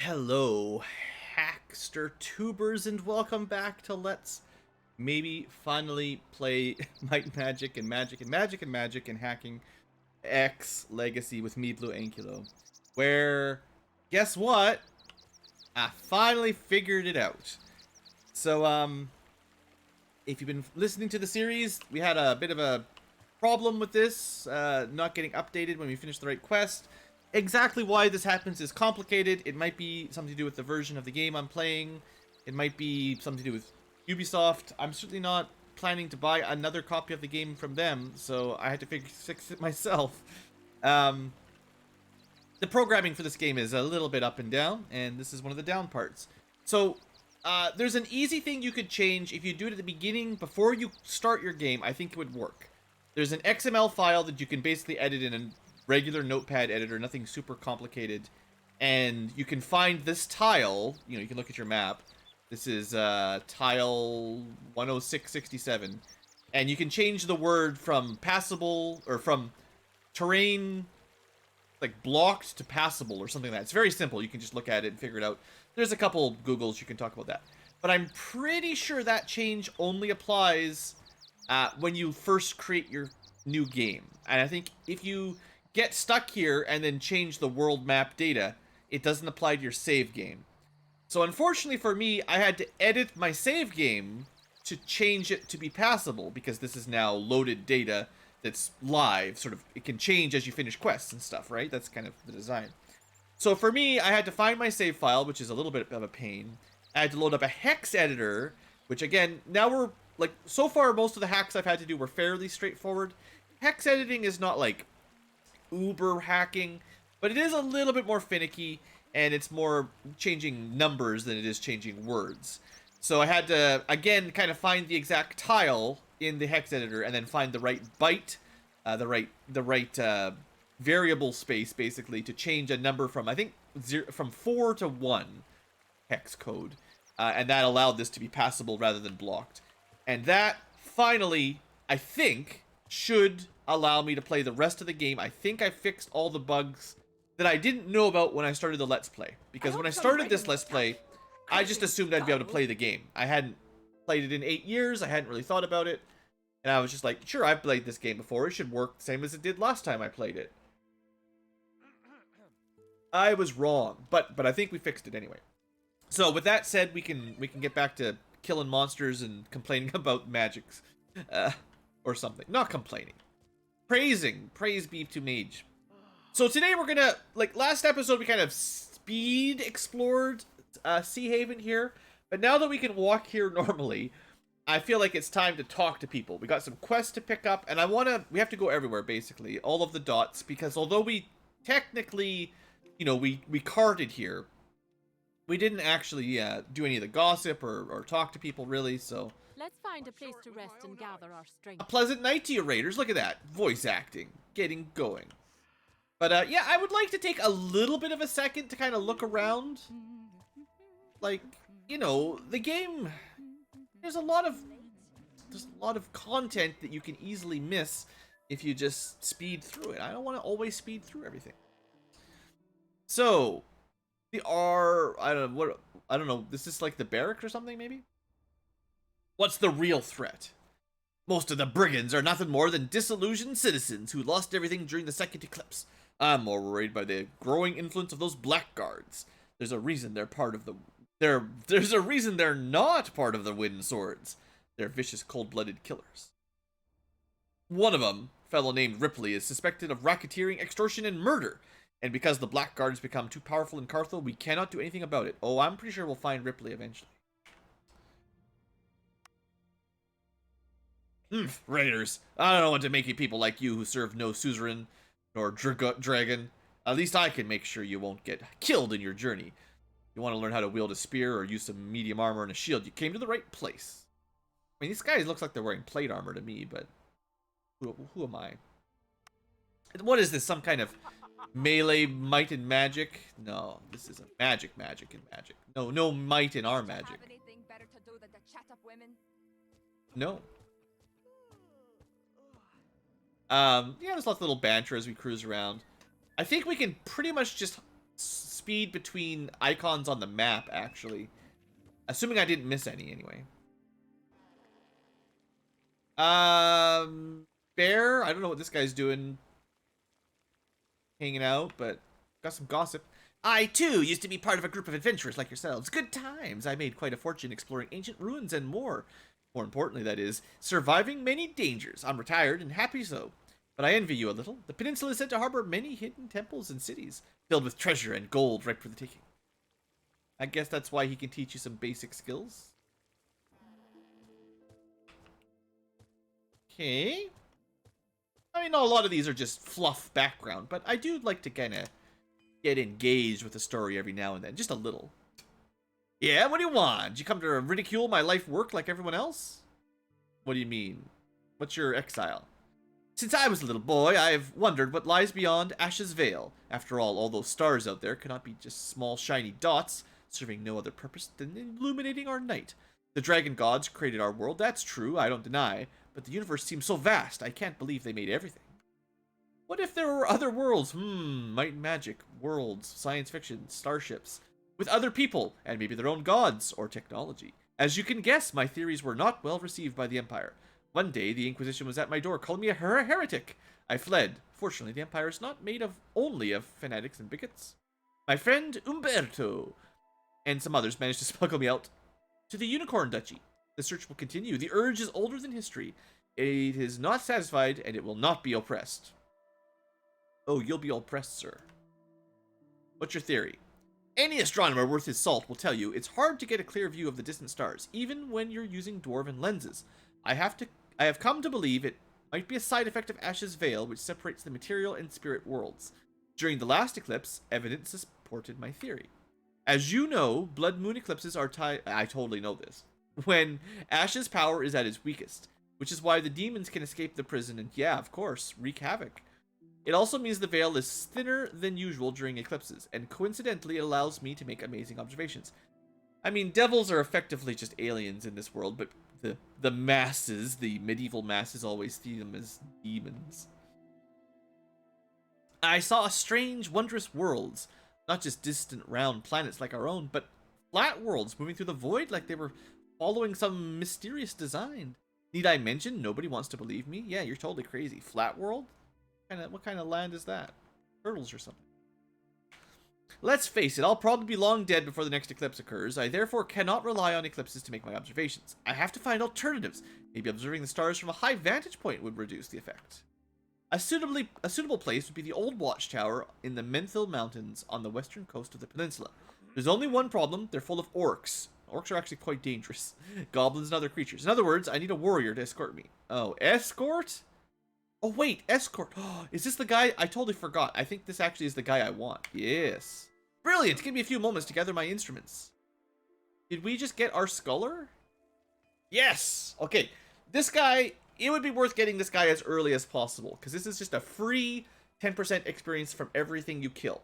Hello, Hackster tubers, and welcome back to Let's maybe finally play Might and Magic and Magic and Magic and Magic and Hacking X Legacy with me, BlueAnkylo. Where, guess what? I finally figured it out. So, if you've been listening to the series, we had a bit of a problem with this, not getting updated when we finished the right quest. Exactly why this happens is complicated. It might be something to do with the version of the game I'm playing. It might be something to do with Ubisoft. I'm certainly not planning to buy another copy of the game from them, so I had to fix it myself. The programming for this game is a little bit up and down, and this is one of the down parts. So, there's an easy thing you could change. If you do it at the beginning, before you start your game, I think it would work. There's an XML file that you can basically edit in a regular notepad editor, nothing super complicated. And you can find this tile, you can look at your map. This is tile 10667. And you can change the word from passable, or from terrain, like blocked, to passable, or something like that. It's very simple. You can just look at it and figure it out. There's a couple Googles you can talk about that. But I'm pretty sure that change only applies when you first create your new game. And I think if you get stuck here and then change the world map data, it doesn't apply to your save game. So unfortunately for me, I had to edit my save game to change it to be passable, because this is now loaded data that's live. Sort of, it can change as you finish quests and stuff, right? That's kind of the design. So for me, I had to find my save file, which is a little bit of a pain. I had to load up a hex editor, which again, now we're, like, so far most of the hacks I've had to do were fairly straightforward. Hex editing is not like uber hacking, but it is a little bit more finicky, and it's more changing numbers than it is changing words. So I had to, again, kind of find the exact tile in the hex editor, and then find the right byte, the right variable space, basically, to change a number from, I think, from 4 to 1 hex code, and that allowed this to be passable rather than blocked. And that, finally, I think, should allow me to play the rest of the game. I think I fixed all the bugs that I didn't know about when I started the Let's Play. Because when I started this Let's Play, I just assumed I'd be able to play the game. I hadn't played it in 8 years, I hadn't really thought about it, and I was just like, sure, I've played this game before, it should work the same as it did last time I played it. I was wrong, but I think we fixed it anyway. So with that said, we can get back to killing monsters and complaining about magics. Or something. Not complaining. Praising. Praise be to Mage. So today we're gonna, like last episode, we kind of speed explored Sea Haven here. But now that we can walk here normally, I feel like it's time to talk to people. We got some quests to pick up, and we have to go everywhere, basically. All of the dots, because although we technically, we carted here, we didn't actually do any of the gossip or talk to people, really, so... Let's find a place to rest and gather our strength. A pleasant night to you, Raiders. Look at that. Voice acting. Getting going. But, yeah, I would like to take a little bit of a second to kind of look around. Like, the game... There's a lot of content that you can easily miss if you just speed through it. I don't want to always speed through everything. So, I don't know, this is like the barracks or something, maybe? What's the real threat? Most of the brigands are nothing more than disillusioned citizens who lost everything during the second eclipse. I'm more worried by the growing influence of those blackguards. There's a reason they're part of the... There's a reason they're not part of the Windswords. They're vicious, cold-blooded killers. One of them, a fellow named Ripley, is suspected of racketeering, extortion, and murder. And because the blackguards become too powerful in Carthel, we cannot do anything about it. Oh, I'm pretty sure we'll find Ripley eventually. Raiders. I don't want to make you people like you who serve no suzerain nor dragon. At least I can make sure you won't get killed in your journey. You want to learn how to wield a spear or use some medium armor and a shield, you came to the right place. I mean, these guys looks like they're wearing plate armor to me, but who am I? What is this, some kind of melee might and magic? No, this isn't magic and magic. No might in our magic. No. Yeah, there's lots of little banter as we cruise around. I think we can pretty much just speed between icons on the map, actually. Assuming I didn't miss any, anyway. Bear, I don't know what this guy's doing. Hanging out, but got some gossip. I, too, used to be part of a group of adventurers like yourselves. Good times. I made quite a fortune exploring ancient ruins and more. More importantly, that is, surviving many dangers. I'm retired and happy so. But I envy you a little. The peninsula is said to harbor many hidden temples and cities, filled with treasure and gold ripe for the taking. I guess that's why he can teach you some basic skills. Okay. I mean, a lot of these are just fluff background, but I do like to kind of get engaged with the story every now and then, just a little. Yeah, what do you want? Did you come to ridicule my life work like everyone else? What do you mean? What's your exile? Since I was a little boy, I've wondered what lies beyond Ash's Veil. After all those stars out there cannot be just small shiny dots, serving no other purpose than illuminating our night. The dragon gods created our world, that's true, I don't deny, but the universe seems so vast, I can't believe they made everything. What if there were other worlds? Might and magic, worlds, science fiction, starships, with other people, and maybe their own gods, or technology. As you can guess, my theories were not well received by the Empire. One day, the Inquisition was at my door, calling me a heretic. I fled. Fortunately, the Empire is not made only of fanatics and bigots. My friend Umberto and some others managed to smuggle me out to the Unicorn Duchy. The search will continue. The urge is older than history. It is not satisfied, and it will not be oppressed. Oh, you'll be oppressed, sir. What's your theory? Any astronomer worth his salt will tell you it's hard to get a clear view of the distant stars, even when you're using Dwarven lenses. I have come to believe it might be a side effect of Ash's Veil, which separates the material and spirit worlds. During the last eclipse, evidence supported my theory. As you know, blood moon eclipses are tied. I totally know this. When Ash's power is at its weakest, which is why the demons can escape the prison and, yeah, of course, wreak havoc. It also means the veil is thinner than usual during eclipses, and coincidentally it allows me to make amazing observations. I mean, devils are effectively just aliens in this world, but the masses, the medieval masses, always see them as demons. I saw strange, wondrous worlds, not just distant, round planets like our own, but flat worlds moving through the void like they were following some mysterious design. Need I mention nobody wants to believe me? Yeah, you're totally crazy. Flat world? What kind of land is that? Turtles or something. Let's face it, I'll probably be long dead before the next eclipse occurs. I therefore cannot rely on eclipses to make my observations. I have to find alternatives. Maybe observing the stars from a high vantage point would reduce the effect. A suitable place would be the old watchtower in the Menthil Mountains on the western coast of the peninsula. There's only one problem, they're full of orcs. Orcs are actually quite dangerous. Goblins and other creatures. In other words, I need a warrior to escort me. Oh, escort? Oh wait, escort. Oh, is this the guy? I totally forgot. I think this actually is the guy I want. Yes. Brilliant. Give me a few moments to gather my instruments. Did we just get our scholar? Yes. Okay. This guy, it would be worth getting this guy as early as possible, because this is just a free 10% experience from everything you kill.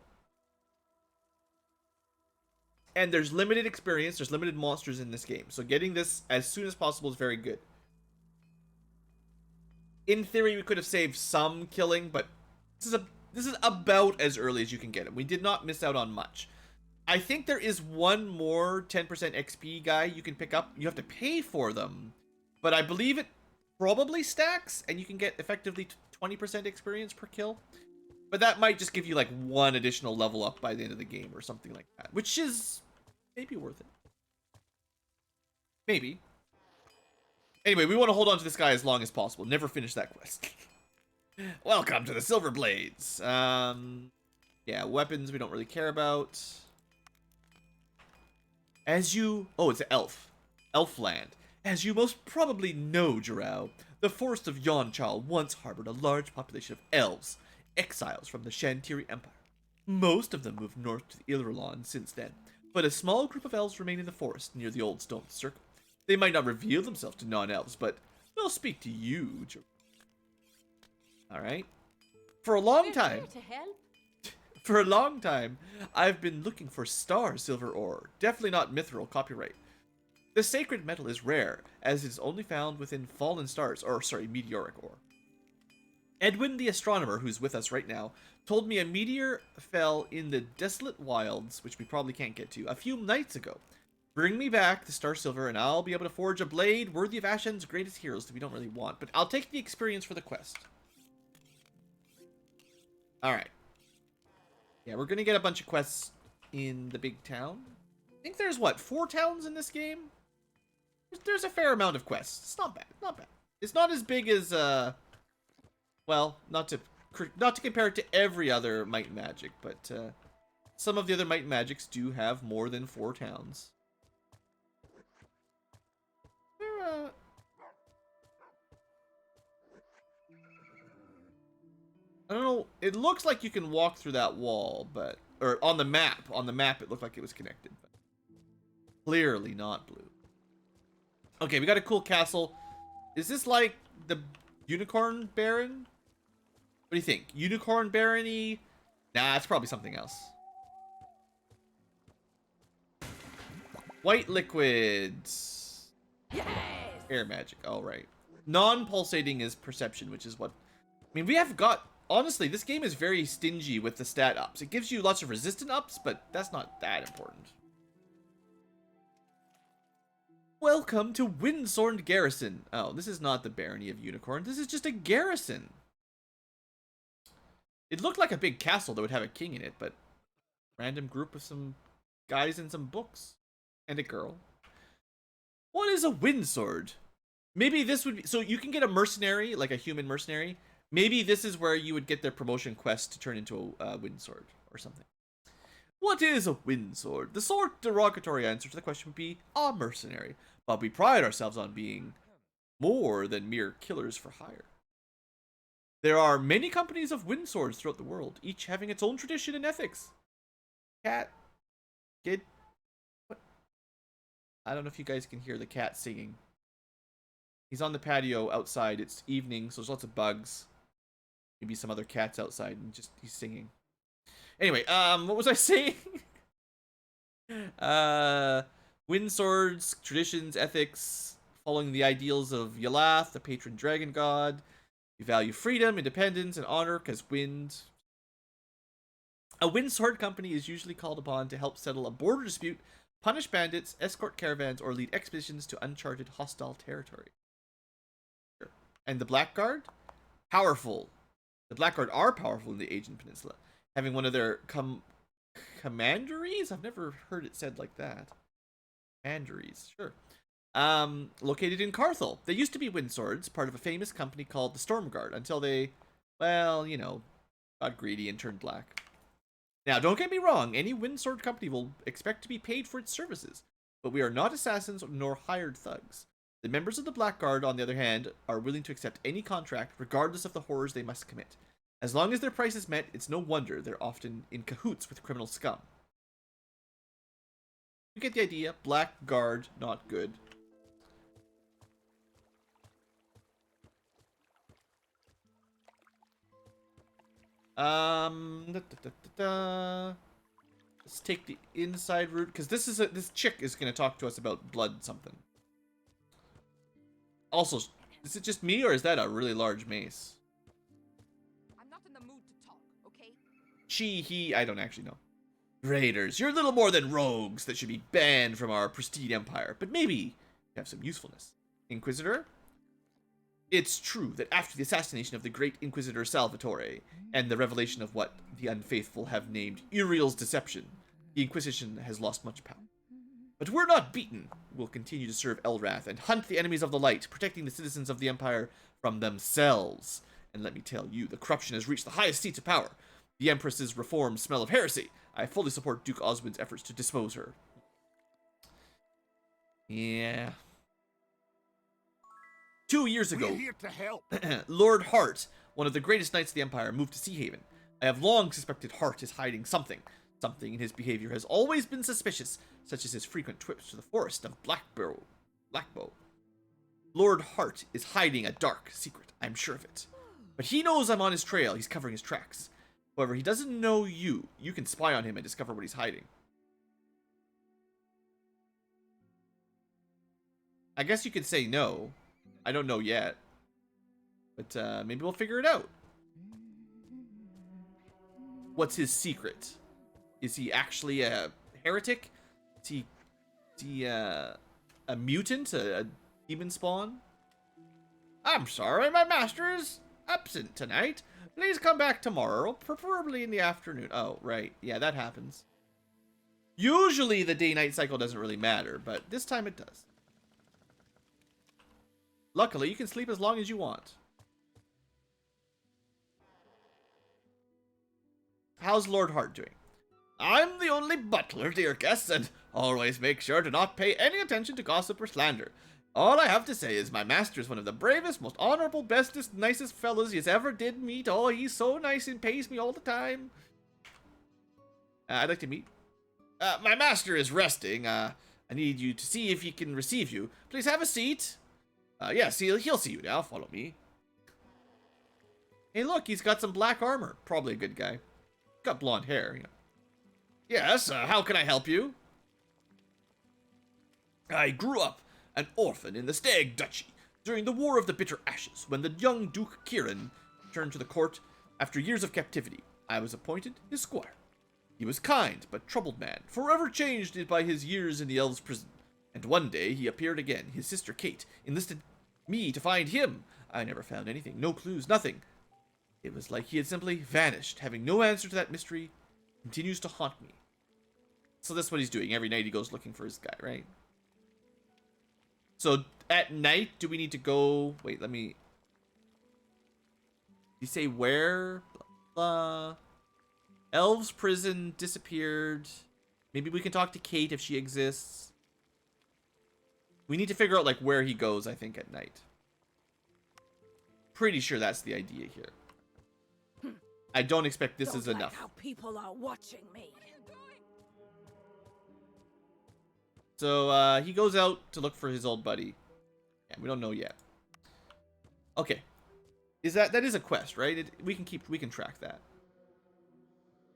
And there's limited experience, there's limited monsters in this game, so getting this as soon as possible is very good. In theory, we could have saved some killing, but this is about as early as you can get him. We did not miss out on much. I think there is one more 10% XP guy you can pick up. You have to pay for them, but I believe it probably stacks, and you can get effectively 20% experience per kill. But that might just give you like one additional level up by the end of the game or something like that, which is maybe worth it. Maybe. Anyway, we want to hold on to this guy as long as possible. Never finish that quest. Welcome to the Silver Blades. Yeah, weapons we don't really care about. Oh, it's an elf. Elfland. As you most probably know, Jarrell, the forest of Yonchal once harbored a large population of elves, exiles from the Shantiri Empire. Most of them moved north to the Ilralon since then, but a small group of elves remain in the forest near the old stone circle. They might not reveal themselves to non-elves, but they'll speak to you, Jarrell. Alright. For a long time, I've been looking for star silver ore. Definitely not mithril copyright. The sacred metal is rare, as it is only found within fallen stars, or sorry, meteoric ore. Edwin the astronomer, who's with us right now, told me a meteor fell in the desolate wilds, which we probably can't get to, a few nights ago. Bring me back the Star Silver, and I'll be able to forge a blade worthy of Ashen's greatest heroes that we don't really want. But I'll take the experience for the quest. Alright. Yeah, we're going to get a bunch of quests in the big town. I think there's, what, 4 towns in this game? There's a fair amount of quests. It's not bad. Not bad. It's not as big as, well, not to compare it to every other Might and Magic, but some of the other Might and Magics do have more than 4 towns. I don't know. It looks like you can walk through that wall, but or on the map. On the map, it looked like it was connected, but clearly not blue. Okay, we got a cool castle. Is this like the Unicorn Baron? What do you think? Unicorn Barony? Nah, it's probably something else. White liquids. Yes! Air magic. All right. Non-pulsating is perception, which is what... I mean, we have got... Honestly, this game is very stingy with the stat ups. It gives you lots of resistant ups, but that's not that important. Welcome to Windsword Garrison. Oh, this is not the Barony of Unicorn. This is just a garrison. It looked like a big castle that would have a king in it, but... Random group of some guys and some books. And a girl. What is a Windsword? Maybe this would be... So you can get a mercenary, like a human mercenary. Maybe this is where you would get their promotion quest to turn into a Windsword or something. What is a Windsword? The short derogatory answer to the question would be a mercenary. But we pride ourselves on being more than mere killers for hire. There are many companies of Windswords throughout the world, each having its own tradition and ethics. Cat. Kid. What? I don't know if you guys can hear the cat singing. He's on the patio outside. It's evening, so there's lots of bugs. Maybe some other cats outside, and just he's singing. Anyway, what was I saying? Windswords, traditions, ethics, following the ideals of Yalath, the patron dragon god. We value freedom, independence, and honor because wind. A Windsword company is usually called upon to help settle a border dispute, punish bandits, escort caravans, or lead expeditions to uncharted hostile territory. And the Blackguard? Powerful. The Blackguard are powerful in the Aegean Peninsula, having one of their commanderies? I've never heard it said like that. Commanderies, sure. Located in Carthel. They used to be Windswords, part of a famous company called the Stormguard, until they, well, you know, got greedy and turned black. Now, don't get me wrong, any Windsword company will expect to be paid for its services, but we are not assassins nor hired thugs. The members of the Blackguard, on the other hand, are willing to accept any contract, regardless of the horrors they must commit. As long as their price is met, it's no wonder they're often in cahoots with criminal scum. You get the idea. Blackguard, not good. Let's take the inside route, because this chick is going to talk to us about blood something. Also, is it just me, or is that a really large mace? I'm not in the mood to talk, okay? She, he, I don't actually know. Raiders, you're little more than rogues that should be banned from our pristine empire, but maybe you have some usefulness. Inquisitor? It's true that after the assassination of the great Inquisitor Salvatore, and the revelation of what the unfaithful have named Uriel's deception, the Inquisition has lost much power. But we're not beaten. We'll continue to serve Elrath and hunt the enemies of the light, protecting the citizens of the Empire from themselves. And let me tell you, the corruption has reached the highest seats of power. The Empress's reforms smell of heresy. I fully support Duke Oswin's efforts to dispose her. Yeah. 2 years ago, We're here to help. Lord Hart, one of the greatest knights of the Empire, moved to Sea Haven. I have long suspected Hart is hiding something. Something in his behavior has always been suspicious, such as his frequent trips to the forest of Blackbow. Lord Hart is hiding a dark secret, I'm sure of it. But he knows I'm on his trail, he's covering his tracks. However, he doesn't know you. You can spy on him and discover what he's hiding. I guess you could say no. I don't know yet. But maybe we'll figure it out. what's his secret? Is he actually a heretic? Is he a mutant, a demon spawn? I'm sorry, my master is absent tonight. Please come back tomorrow, preferably in the afternoon. Oh, right. Yeah, that happens. Usually the day-night cycle doesn't really matter, but this time it does. Luckily, you can sleep as long as you want. How's Lord Hart doing? I'm the only butler, dear guests, and always make sure to not pay any attention to gossip or slander. All I have to say is my master is one of the bravest, most honorable, bestest, nicest fellows yous ever did meet. Oh, he's so nice and pays me all the time. I'd like to meet. My master is resting. I need you to see if he can receive you. Please have a seat. Yes, he'll see you now. Follow me. Hey, look, he's got some black armor. Probably a good guy. Got blonde hair, you know. Yes, how can I help you? I grew up an orphan in the Stag Duchy during the War of the Bitter Ashes, when the young Duke Kieran returned to the court after years of captivity. I was appointed his squire. He was kind but troubled man, forever changed by his years in the elves' prison. And one day he appeared again. His sister Kate enlisted me to find him. I never found anything, no clues, nothing. It was like he had simply vanished, having no answer to that mystery. Continues to haunt me. So that's what he's doing. Every night he goes looking for his guy, right? So at night, do we need to go? Wait, let me. You say where? Elves' prison disappeared. Maybe we can talk to Kate if she exists. We need to figure out like where he goes, I think, at night. Pretty sure that's the idea here. I don't expect this is enough. How people are watching me. So he goes out to look for his old buddy. Yeah, we don't know yet. Okay, that is a quest, right? We can track that.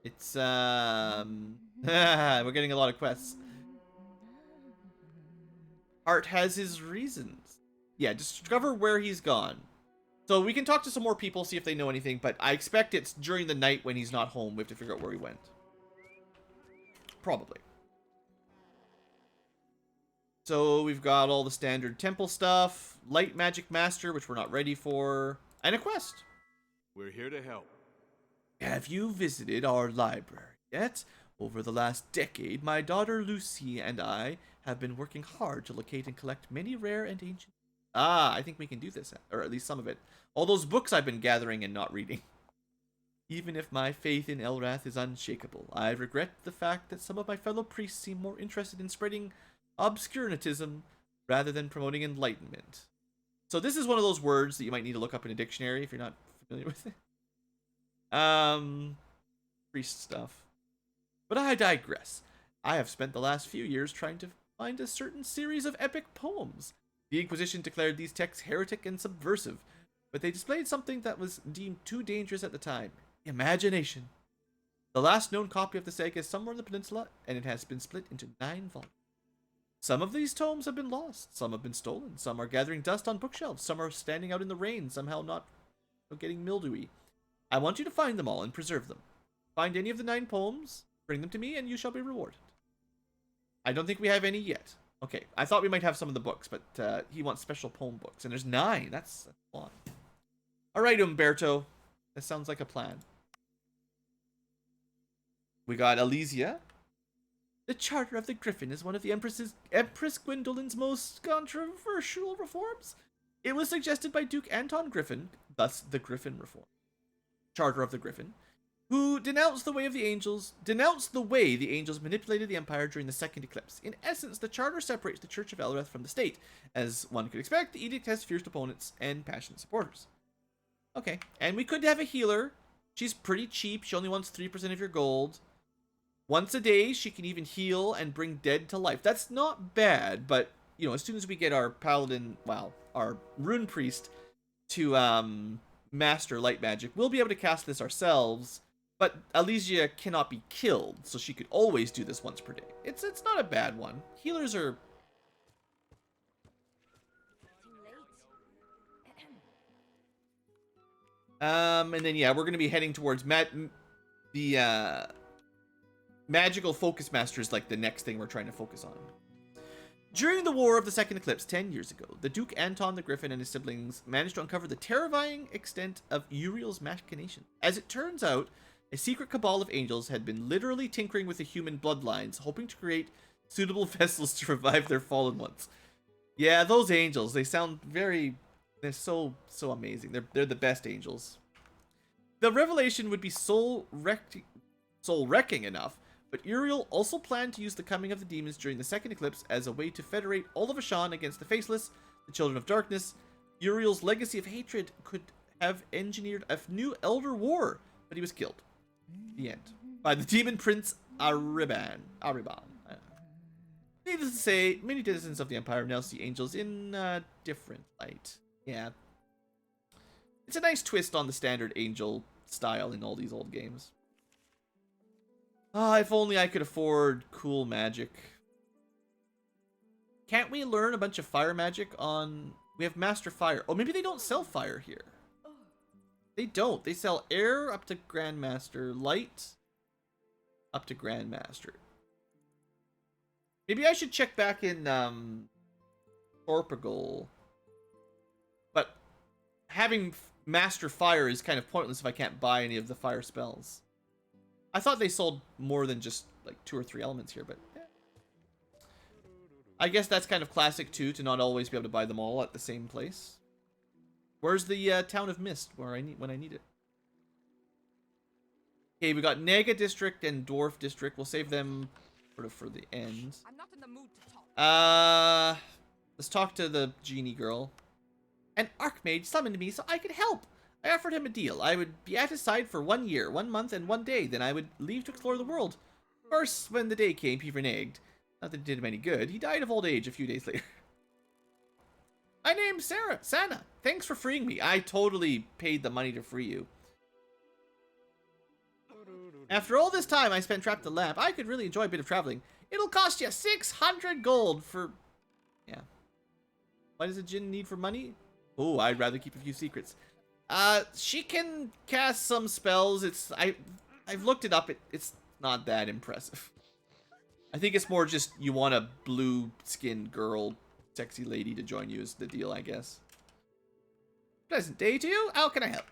It's we're getting a lot of quests. Art has his reasons. Yeah, discover where he's gone. So we can talk to some more people, see if they know anything, but I expect it's during the night when he's not home. We have to figure out where he went. Probably. So we've got all the standard temple stuff, light magic master, which we're not ready for, and a quest. We're here to help. Have you visited our library yet? Over the last decade, my daughter Lucy and I have been working hard to locate and collect many rare and ancient... I think we can do this, or at least some of it. All those books I've been gathering and not reading. Even if my faith in Elrath is unshakable, I regret the fact that some of my fellow priests seem more interested in spreading obscurantism rather than promoting enlightenment. So this is one of those words that you might need to look up in a dictionary if you're not familiar with it. Priest stuff. But I digress. I have spent the last few years trying to find a certain series of epic poems. The Inquisition declared these texts heretic and subversive, but they displayed something that was deemed too dangerous at the time. Imagination. The last known copy of the saga is somewhere in the peninsula, and it has been split into 9 volumes. Some of these tomes have been lost, some have been stolen, some are gathering dust on bookshelves, some are standing out in the rain, somehow not getting mildewy. I want you to find them all and preserve them. Find any of the 9 poems, bring them to me, and you shall be rewarded. I don't think we have any yet. Okay, I thought we might have some of the books, but he wants special poem books, and there's 9. That's a lot. Alright, Umberto. That sounds like a plan. We got Elysia. The Charter of the Griffin is one of the Empress Gwendolyn's most controversial reforms. It was suggested by Duke Anton Griffin, thus the Griffin Reform. Charter of the Griffin, who denounced the way the angels manipulated the Empire during the Second Eclipse. In essence, the Charter separates the Church of Elrath from the state. As one could expect, the edict has fierce opponents and passionate supporters. Okay, and we could have a healer. She's pretty cheap. She only wants 3% of your gold. Once a day, she can even heal and bring dead to life. That's not bad, but, you know, as soon as we get our paladin, well, our rune priest to master light magic, we'll be able to cast this ourselves. But Elysia cannot be killed, so she could always do this once per day. It's not a bad one. Healers are... and then, yeah, we're going to be heading towards the magical focus master is like the next thing we're trying to focus on. During the War of the Second Eclipse 10 years ago, the Duke Anton the Griffin and his siblings managed to uncover the terrifying extent of Uriel's machination. As it turns out, a secret cabal of angels had been literally tinkering with the human bloodlines, hoping to create suitable vessels to revive their fallen ones. Yeah, those angels, they sound very... They're so amazing. They're the best angels. The revelation would be soul-wrecking enough, but Uriel also planned to use the coming of the demons during the Second Eclipse as a way to federate all of Ashan against the Faceless, the Children of Darkness. Uriel's legacy of hatred could have engineered a new Elder War, but he was killed. The end. By the demon prince Ariban. Needless to say, many citizens of the Empire now see angels in a different light. Yeah. It's a nice twist on the standard angel style in all these old games. If only I could afford cool magic. Can't we learn a bunch of fire magic on... We have Master Fire. Oh, maybe they don't sell fire here. They don't. They sell air up to Grandmaster, light up to Grandmaster. Maybe I should check back in Torpegal. But having Master Fire is kind of pointless if I can't buy any of the fire spells. I thought they sold more than just like 2 or 3 elements here, but yeah. I guess that's kind of classic too, to not always be able to buy them all at the same place. Where's the Town of Mist when I need it? Okay, we got Nega District and Dwarf District. We'll save them sort of for the end. I'm not in the mood to talk. Let's talk to the genie girl. An Archmage summoned me so I could help. I offered him a deal. I would be at his side for 1 year, 1 month, and 1 day. Then I would leave to explore the world. Of course, when the day came, he reneged. Not that it did him any good. He died of old age a few days later. My name's Sana. Thanks for freeing me. I totally paid the money to free you. After all this time I spent trapped in the lamp, I could really enjoy a bit of traveling. It'll cost you 600 gold for... Yeah. Why does a djinn need for money? Oh, I'd rather keep a few secrets. She can cast some spells. I've looked it up. It's not that impressive. I think it's more just you want a blue-skinned girl, sexy lady to join you is the deal, I guess. Pleasant day to you. How can I help?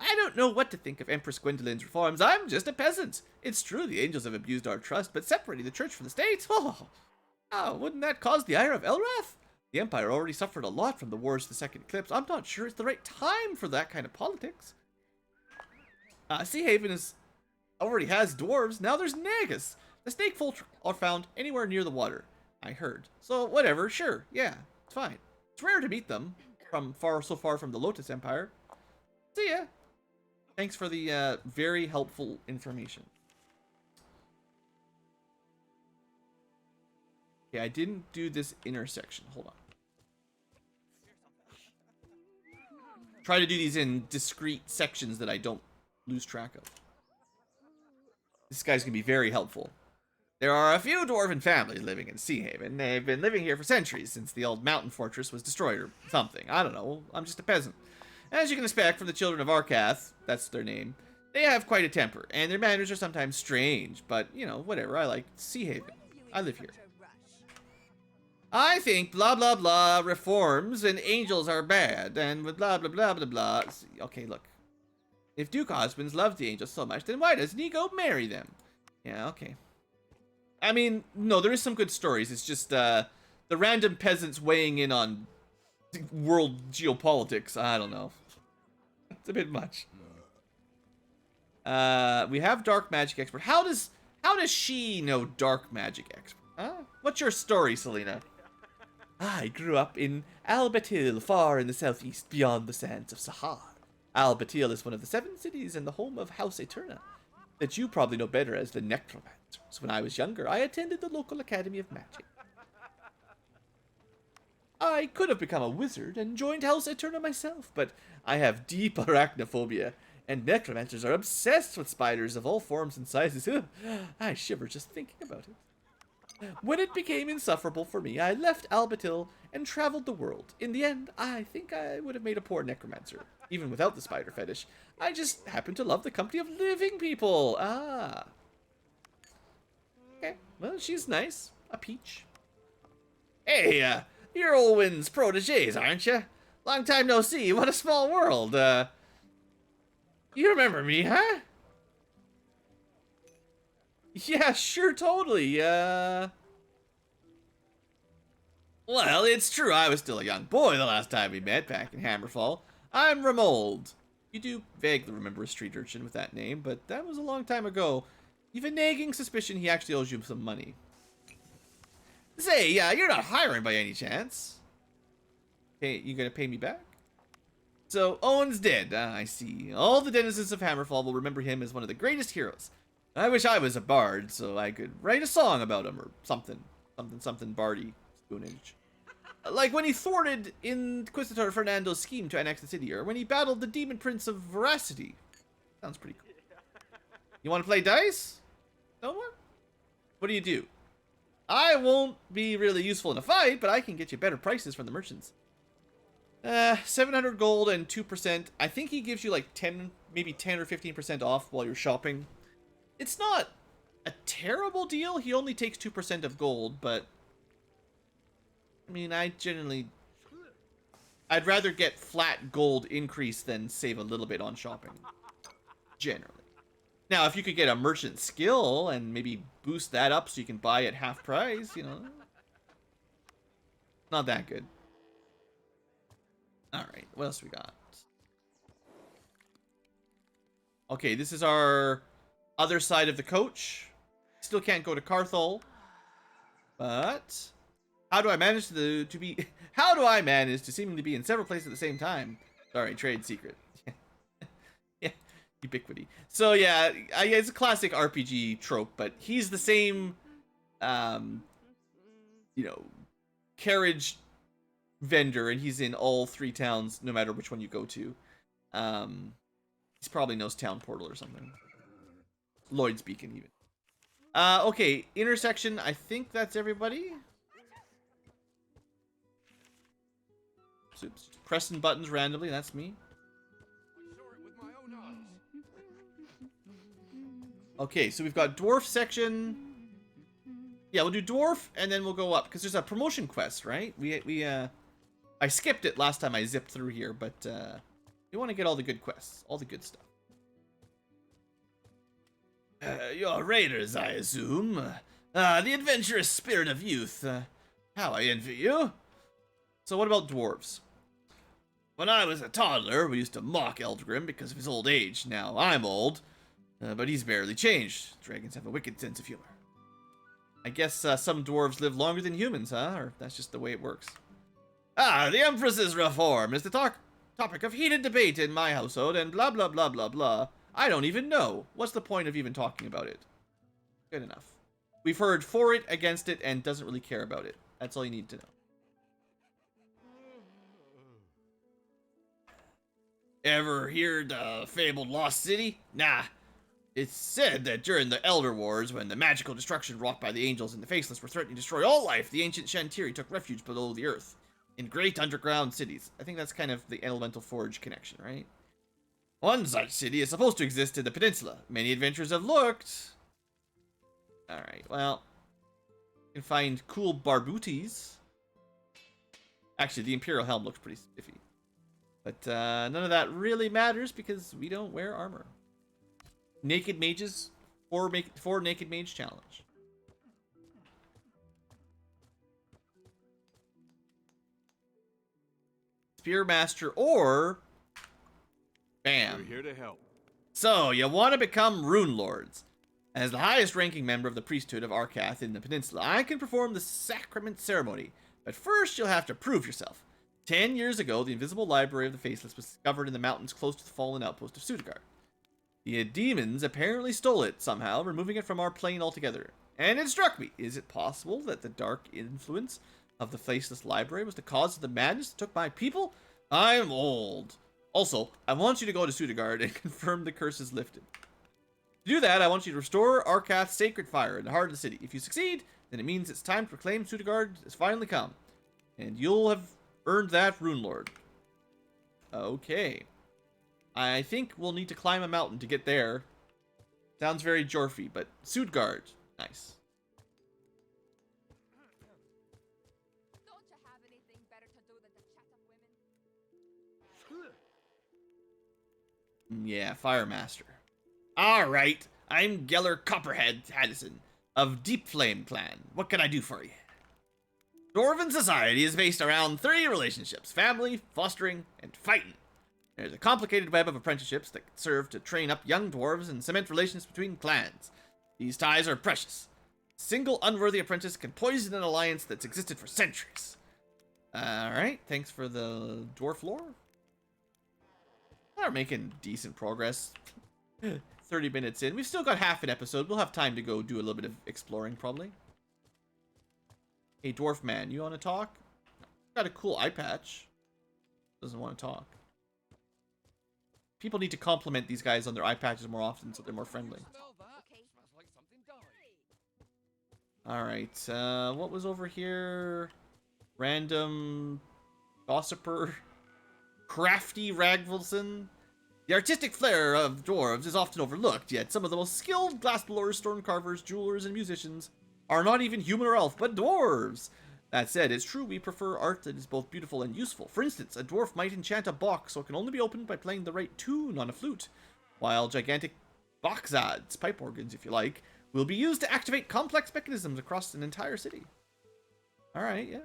I don't know what to think of Empress Gwendolyn's reforms. I'm just a peasant. It's true the angels have abused our trust, but separating the church from the state? Oh, wouldn't that cause the ire of Elrath? The Empire already suffered a lot from the wars of the Second Eclipse. I'm not sure it's the right time for that kind of politics. Sea Haven already has dwarves. Now there's Nagas. The snake folk are found anywhere near the water, I heard. So whatever, sure, yeah, it's fine. It's rare to meet them so far from the Lotus Empire. See ya. Thanks for the very helpful information. Okay, I didn't do this intersection. Hold on. Try to do these in discrete sections that I don't lose track of. This guy's gonna be very helpful. There are a few dwarven families living in Sea Haven. They've been living here for centuries, since the old mountain fortress was destroyed or something. I don't know. I'm just a peasant. As you can expect from the children of Arcath, that's their name, they have quite a temper, and their manners are sometimes strange, but, you know, whatever. I like Sea Haven. I live here. I think blah blah blah reforms and angels are bad, and with blah blah blah blah blah. Okay, look. If Duke Osmond's loved the angels so much, then why doesn't he go marry them? Yeah, okay. I mean, no, there is some good stories. It's just the random peasants weighing in on world geopolitics. I don't know. It's a bit much. We have dark magic expert. How does she know dark magic expert? Huh? What's your story, Selena? I grew up in Albatil, far in the southeast, beyond the sands of Sahar. Albatil is one of the 7 cities and the home of House Eterna, that you probably know better as the Necromancy. So when I was younger, I attended the local Academy of Magic. I could have become a wizard and joined House Eterna myself, but I have deep arachnophobia, and necromancers are obsessed with spiders of all forms and sizes. I shiver just thinking about it. When it became insufferable for me, I left Albatil and traveled the world. In the end, I think I would have made a poor necromancer, even without the spider fetish. I just happen to love the company of living people. Ah. Okay, well, she's nice. A peach. Hey, you're Olwen's proteges, aren't you? Long time no see. What a small world. You remember me, huh? Yeah, sure, totally. Well, it's true. I was still a young boy the last time we met back in Hammerfall. I'm Ramold. You do vaguely remember a street urchin with that name, but that was a long time ago. You've a nagging suspicion he actually owes you some money. Say, you're not hiring by any chance. Hey, you gonna pay me back? So, Owen's dead. I see. All the denizens of Hammerfall will remember him as one of the greatest heroes. I wish I was a bard so I could write a song about him or something. Something bardy. Spoonage. Like when he thwarted Inquisitor Fernando's scheme to annex the city, or when he battled the Demon Prince of Veracity. Sounds pretty cool. You want to play dice? No one? What do you do? I won't be really useful in a fight, but I can get you better prices from the merchants. 700 gold and 2%. I think he gives you like 10, maybe 10 or 15% off while you're shopping. It's not a terrible deal. He only takes 2% of gold, but I mean, I'd rather get flat gold increase than save a little bit on shopping. Generally. Now, if you could get a merchant skill and maybe boost that up so you can buy at half price, you know. Not that good. Alright, what else we got? Okay, this is our other side of the coach. Still can't go to Carthol. But how do I manage how do I manage to seemingly be in several places at the same time? Sorry, trade secret. Yeah, ubiquity. So yeah, it's a classic RPG trope, but he's the same you know, carriage vendor, and he's in all 3 towns no matter which one you go to. He's probably knows Town Portal or something. Lloyd's Beacon even. Okay, intersection, I think that's everybody. Oops, pressing buttons randomly, that's me. Okay, so we've got dwarf section. Yeah, we'll do dwarf and then we'll go up because there's a promotion quest, right? I skipped it last time I zipped through here, but we want to get all the good quests, all the good stuff. You're raiders, I assume. The adventurous spirit of youth. How I envy you. So what about dwarves? When I was a toddler, we used to mock Eldgrim because of his old age. Now I'm old, but he's barely changed. Dragons have a wicked sense of humor. I guess some dwarves live longer than humans, huh? Or that's just the way it works. The Empress's reform is the topic of heated debate in my household, and blah blah blah blah blah. I don't even know. What's the point of even talking about it? Good enough. We've heard for it, against it, and doesn't really care about it. That's all you need to know. Ever heard the fabled Lost City? Nah. It's said that during the Elder Wars, when the magical destruction wrought by the angels and the Faceless were threatening to destroy all life, the ancient Shantiri took refuge below the earth, in great underground cities. I think that's kind of the Elemental Forge connection, right? One such city is supposed to exist in the peninsula. Many adventurers have looked. Alright, well, you can find cool barbooties. Actually, the Imperial Helm looks pretty spiffy. But none of that really matters because we don't wear armor. Naked mages, 4 naked mage challenge. Spearmaster or bam. We're here to help. So you want to become Rune Lords. As the highest ranking member of the priesthood of Arcath in the peninsula, I can perform the sacrament ceremony. But first you'll have to prove yourself. 10 years ago, the invisible library of the Faceless was discovered in the mountains close to the fallen outpost of Sudagard. The demons apparently stole it somehow, removing it from our plane altogether. And it struck me, is it possible that the dark influence of the Faceless library was the cause of the madness that took my people? I'm old. Also, I want you to go to Sudagard and confirm the curse is lifted. To do that, I want you to restore Arcath's sacred fire in the heart of the city. If you succeed, then it means it's time to proclaim Sudagard has finally come. And you'll have earned that, Rune Lord. Okay. I think we'll need to climb a mountain to get there. Sounds very Jorfy, but Sudagard. Nice. Don't you have anything better to do than to chat up women? Yeah, Firemaster. Alright, I'm Geller Copperhead Haddison of Deep Flame Clan. What can I do for you? Dwarven society is based around 3 relationships: family, fostering, and fighting. There's a complicated web of apprenticeships that serve to train up young dwarves and cement relations between clans. These ties are precious. A single unworthy apprentice can poison an alliance that's existed for centuries. Alright, thanks for the dwarf lore. We're making decent progress. 30 minutes in. We've still got half an episode. We'll have time to go do a little bit of exploring, probably. Hey, dwarf man, you want to talk? Got a cool eye patch. Doesn't want to talk. People need to compliment these guys on their eye patches more often so they're more friendly. Alright, what was over here? Random gossiper. Crafty Ragvilson. The artistic flair of dwarves is often overlooked, yet some of the most skilled glassblowers, stone carvers, jewelers, and musicians are not even human or elf, but dwarves. That said, it's true we prefer art that is both beautiful and useful. For instance, a dwarf might enchant a box so it can only be opened by playing the right tune on a flute, while gigantic boxads, pipe organs if you like, will be used to activate complex mechanisms across an entire city. Alright, yeah.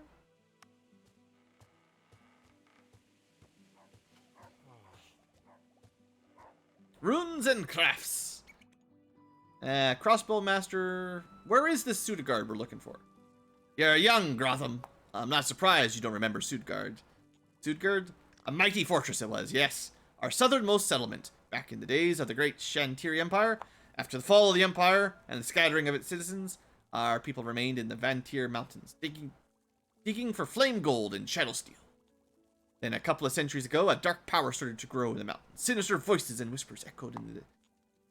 Runes and crafts. Crossbow master. Where is this Sudagard we're looking for? You're young, Grotham. I'm not surprised you don't remember Sudagard. Sudagard? A mighty fortress it was, yes. Our southernmost settlement, back in the days of the great Shantiri Empire. After the fall of the Empire and the scattering of its citizens, our people remained in the Vantir Mountains, digging for flame gold and shadow steel. Then a couple of centuries ago, a dark power started to grow in the mountains. Sinister voices and whispers echoed in the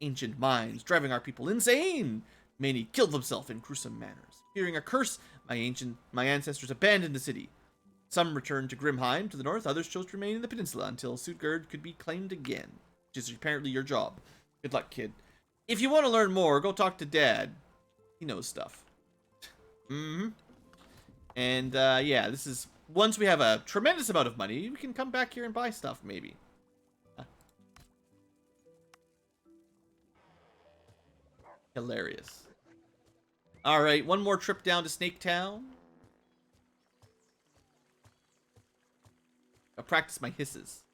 ancient mines, driving our people insane. Many killed themselves in gruesome manners. Fearing a curse, my ancestors abandoned the city. Some returned to Grimheim to the north, others chose to remain in the peninsula until Sudagard could be claimed again, which is apparently your job. Good luck, kid. If you want to learn more, go talk to Dad. He knows stuff. And, yeah, this is... Once we have a tremendous amount of money, we can come back here and buy stuff, maybe. Hilarious. Alright, one more trip down to Snake Town. I'll practice my hisses.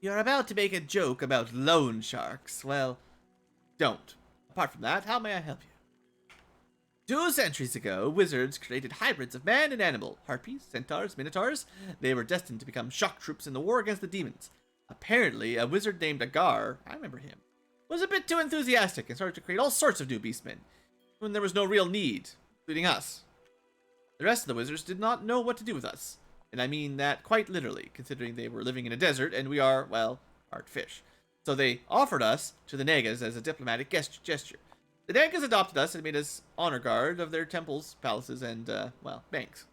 You're about to make a joke about loan sharks. Well, don't. Apart from that, how may I help you? 2 centuries ago, wizards created hybrids of man and animal. Harpies, centaurs, minotaurs. They were destined to become shock troops in the war against the demons. Apparently, a wizard named Agar, I remember him, was a bit too enthusiastic and started to create all sorts of new beastmen, when there was no real need, including us. The rest of the wizards did not know what to do with us. And I mean that quite literally, considering they were living in a desert and we are, well, art fish. So they offered us to the Nagas as a diplomatic gesture. The Nagas adopted us and made us honor guard of their temples, palaces, and, well, banks.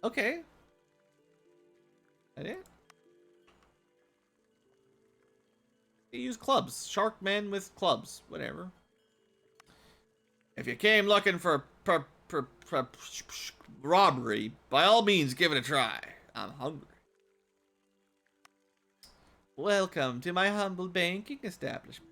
Okay. That it? They use clubs. Shark men with clubs. Whatever. If you came looking for robbery, by all means give it a try. I'm hungry. Welcome to my humble banking establishment.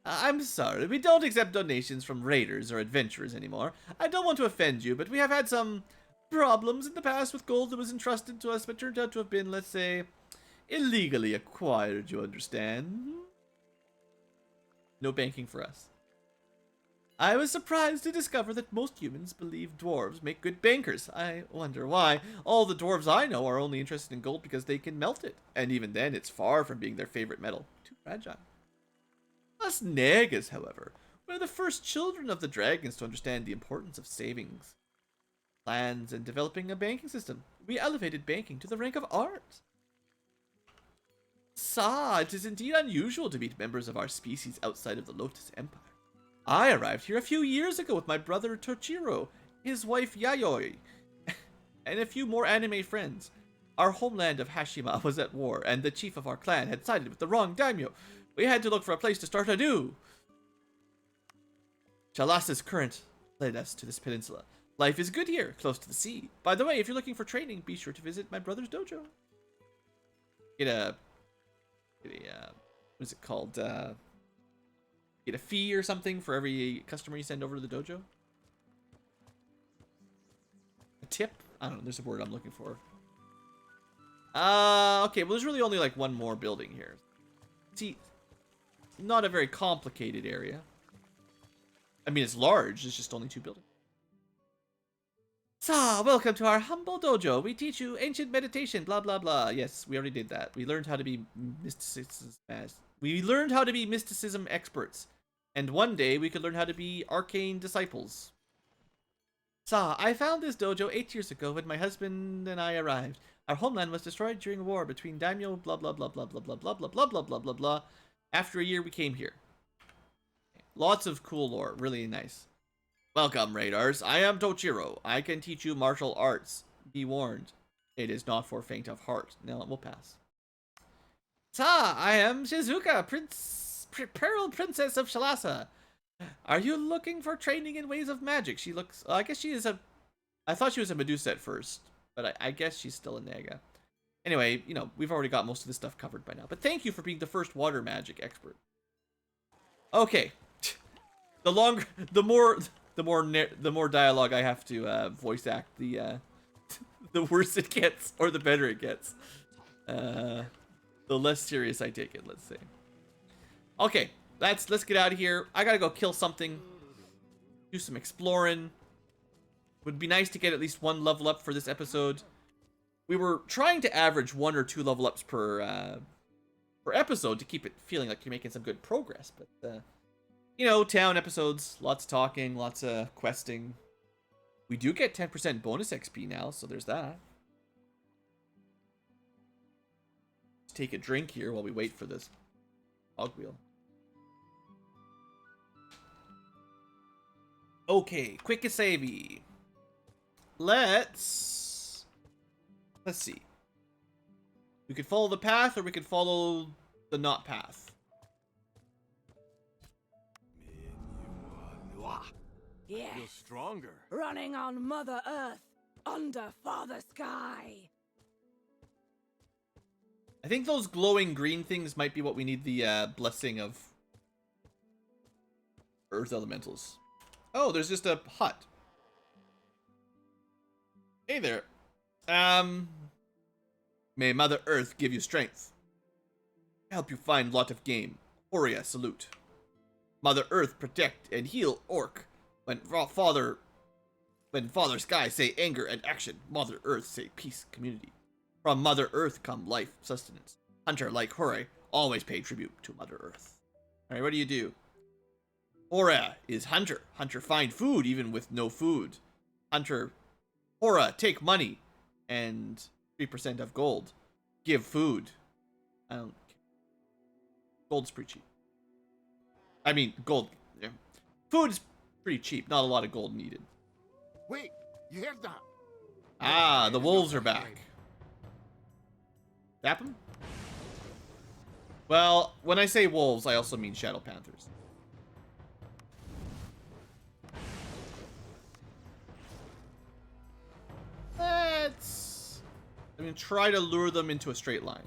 I'm sorry, we don't accept donations from raiders or adventurers anymore. I don't want to offend you, but we have had some problems in the past with gold that was entrusted to us, but turned out to have been, let's say, illegally acquired, you understand? No banking for us. I was surprised to discover that most humans believe dwarves make good bankers. I wonder why. All the dwarves I know are only interested in gold because they can melt it. And even then, it's far from being their favorite metal. Too fragile. Us Nagas, however, were the first children of the dragons to understand the importance of savings, plans, and developing a banking system. We elevated banking to the rank of art. It is indeed unusual to meet members of our species outside of the Lotus Empire. I arrived here a few years ago with my brother Tochiro, his wife Yayoi, and a few more anime friends. Our homeland of Hashima was at war, and the chief of our clan had sided with the wrong daimyo. We had to look for a place to start anew. Chalasa's current led us to this peninsula. Life is good here, close to the sea. By the way, if you're looking for training, be sure to visit my brother's dojo. Get a what is it called? Get a fee or something for every customer you send over to the dojo. A tip? I don't know. There's a word I'm looking for. Okay. Well, there's really only like one more building here. See, not a very complicated area. I mean, it's large. It's just only 2 buildings. Welcome to our humble dojo. We teach you ancient meditation, blah, blah, blah. Yes, we already did that. We learned how to be mysticism experts. And one day we could learn how to be arcane disciples. I found this dojo 8 years ago when my husband and I arrived. Our homeland was destroyed during a war between daimyo, blah, blah, blah, blah, blah, blah, blah, blah, blah, blah, blah, blah, blah. After a year, we came here. Lots of cool lore. Really nice. Welcome, raiders. I am Tochiro. I can teach you martial arts. Be warned. It is not for faint of heart. No, we'll pass. I am Shizuka, Pearl Princess of Shalasa. Are you looking for training in ways of magic? She looks... I guess she is a... I thought she was a Medusa at first, but I guess she's still a Naga. Anyway, you know, we've already got most of this stuff covered by now. But thank you for being the first water magic expert. Okay. The more dialogue I have to voice act, the worse it gets, or the better it gets. The less serious I take it, let's say. Okay, let's get out of here. I gotta go kill something. Do some exploring. Would be nice to get at least 1 level up for this episode. We were trying to average 1 or 2 level ups per episode to keep it feeling like you're making some good progress, but you know, town episodes, lots of talking, lots of questing. We do get 10% bonus XP now, so there's that. Let's take a drink here while we wait for this cogwheel. Okay, quick savey. Let's see. We could follow the path, or we could follow the not path. Yes. Feel stronger. Running on Mother Earth, under Father Sky. I think those glowing green things might be what we need the blessing of Earth Elementals. Oh, there's just a hut. Hey there. May Mother Earth give you strength. Help you find lot of game. Horia salute. Mother Earth protect and heal orc. When Father Sky say anger and action, Mother Earth say peace, community. From Mother Earth come life, sustenance. Hunter like Hore always pay tribute to Mother Earth. Alright, what do you do? Hora is hunter. Hunter find food even with no food. Hunter, Hora take money and 3% of gold. Give food. I don't care. Gold's pretty cheap. I mean, gold. Yeah. Food is pretty cheap. Not a lot of gold needed. Wait, you heard that? Ah, the wolves are back. Tap them? Well, when I say wolves, I also mean shadow panthers. Let's... I'm going to try to lure them into a straight line.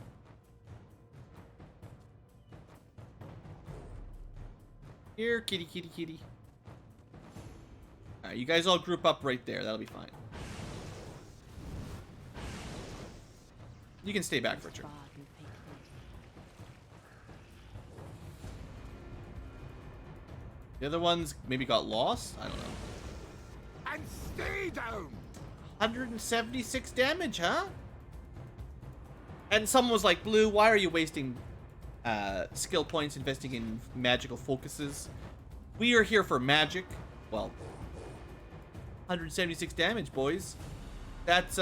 Here, kitty, kitty, kitty. Alright, you guys all group up right there. That'll be fine. You can stay back for a turn. The other ones maybe got lost? I don't know. And stay down! 176 damage, huh? And someone was like, Blue, why are you wasting skill points investing in magical focuses? We are here for magic. Well, 176 damage, boys. That's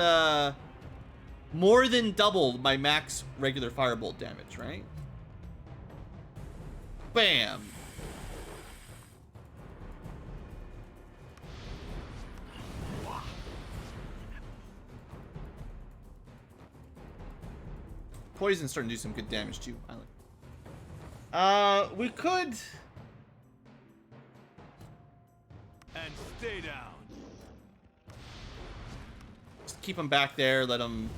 more than double my max regular firebolt damage, right? Bam! Poison's starting to do some good damage too. I like. We could. And stay down. Just keep him back there. Let him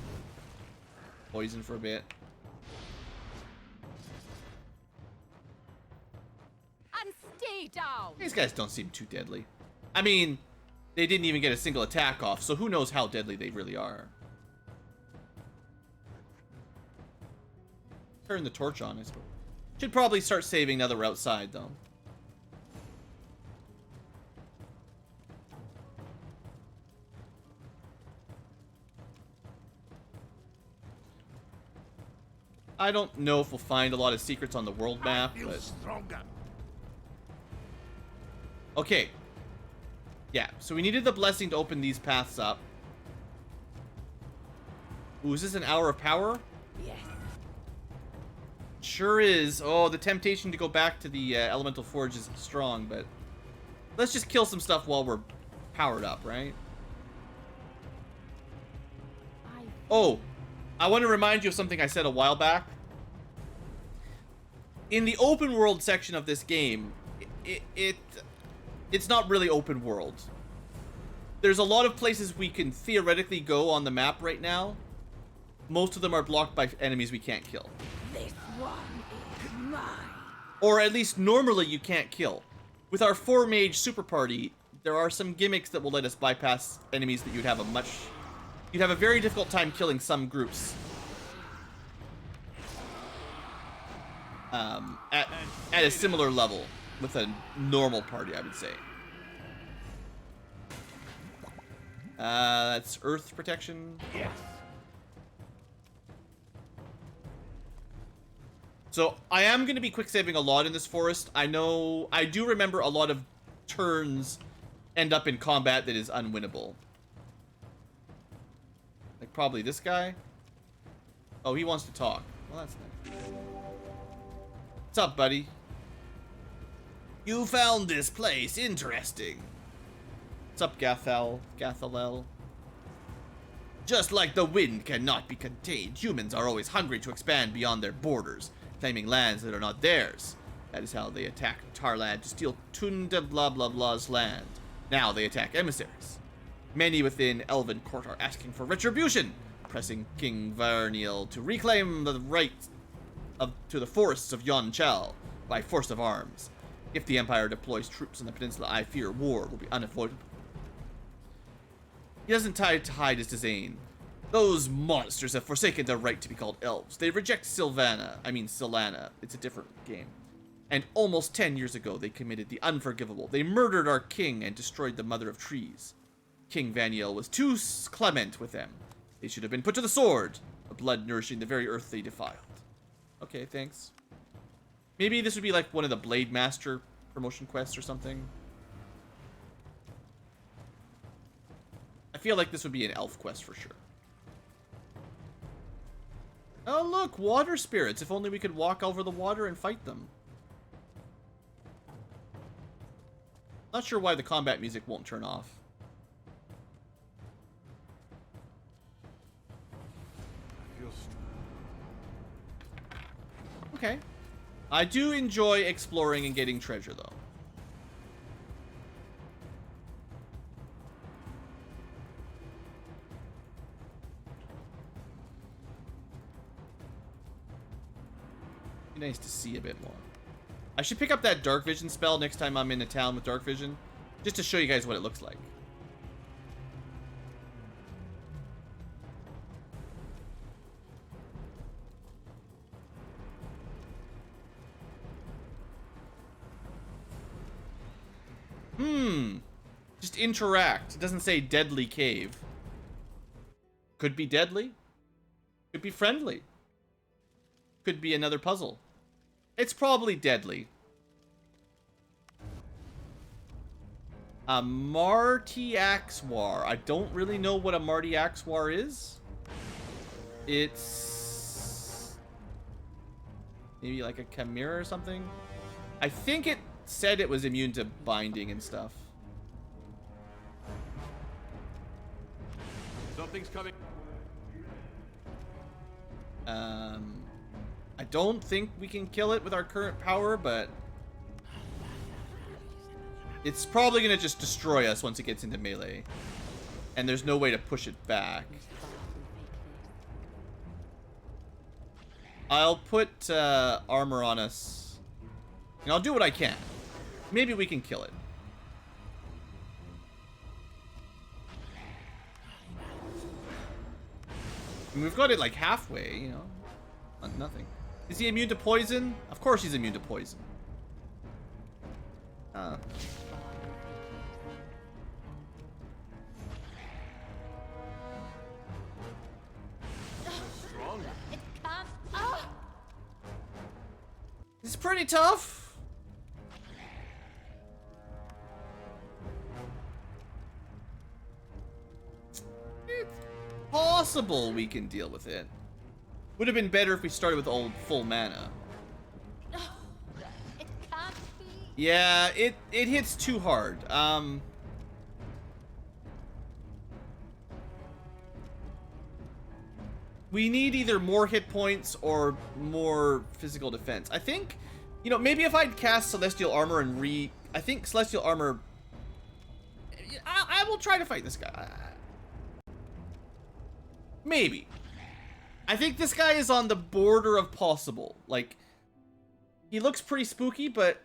poison for a bit. And stay down. These guys don't seem too deadly. I mean, they didn't even get a single attack off, so who knows how deadly they really are. Turn the torch on, I suppose. Should probably start saving now that we're outside, though. I don't know if we'll find a lot of secrets on the world map, I feel but... stronger. Okay. Yeah, so we needed the blessing to open these paths up. Ooh, is this an hour of power? Yes. Sure is. Oh, the temptation to go back to the elemental forge is strong, but let's just kill some stuff while we're powered up, right? Oh, I want to remind you of something I said a while back. In the open world section of this game, it's not really open world. There's a lot of places we can theoretically go on the map right now. Most of them are blocked by enemies we can't kill. This one is mine. Or at least normally you can't kill. With our 4-mage super party, there are some gimmicks that will let us bypass enemies that you'd have a very difficult time killing some groups. At a similar level with a normal party, I would say. That's earth protection. Yes. So I am going to be quick saving a lot in this forest. I do remember a lot of turns end up in combat that is unwinnable. Like probably this guy. Oh, he wants to talk. Well, that's nice. What's up, buddy? You found this place interesting. What's up, Gathalel? Just like the wind cannot be contained, humans are always hungry to expand beyond their borders, claiming lands that are not theirs. That is how they attacked Tarlad to steal Tunda blah blah blah's land. Now they attack emissaries. Many within Elven court are asking for retribution, pressing King Varniel to reclaim the right to the forests of Yon Chal by force of arms. If the Empire deploys troops on the peninsula, I fear war will be unavoidable. He doesn't try to hide his disdain. Those monsters have forsaken their right to be called elves. They reject Sylvana. It's a different game. And almost 10 years ago, they committed the unforgivable. They murdered our king and destroyed the Mother of Trees. King Vaniel was too clement with them. They should have been put to the sword, the blood nourishing the very earth they defiled. Okay, thanks. Maybe this would be like one of the Blade Master promotion quests or something. I feel like this would be an elf quest for sure. Oh look, water spirits. If only we could walk over the water and fight them. Not sure why the combat music won't turn off. Okay. I do enjoy exploring and getting treasure, though. Be nice to see a bit more. I should pick up that dark vision spell next time I'm in a town with dark vision, just to show you guys what it looks like. Just interact. It doesn't say deadly cave. Could be deadly. Could be friendly. Could be another puzzle. It's probably deadly. A Marty Axewar. I don't really know what a Marty Axewar is. It's maybe like a chimera or something. I think it said it was immune to binding and stuff. Something's coming. I don't think we can kill it with our current power, but it's probably gonna just destroy us once it gets into melee. And there's no way to push it back. I'll put armor on us. And I'll do what I can. Maybe we can kill it. And we've got it like halfway, you know. Nothing. Is he immune to poison? Of course he's immune to poison. Stronger. It can't. Ah! It's pretty tough. It's possible we can deal with it. Would have been better if we started with full mana. It can't be. Yeah, it hits too hard. We need either more hit points or more physical defense. I think, you know, maybe if I'd cast Celestial Armor and I think Celestial Armor... I will try to fight this guy. Maybe. I think this guy is on the border of possible. Like, he looks pretty spooky, but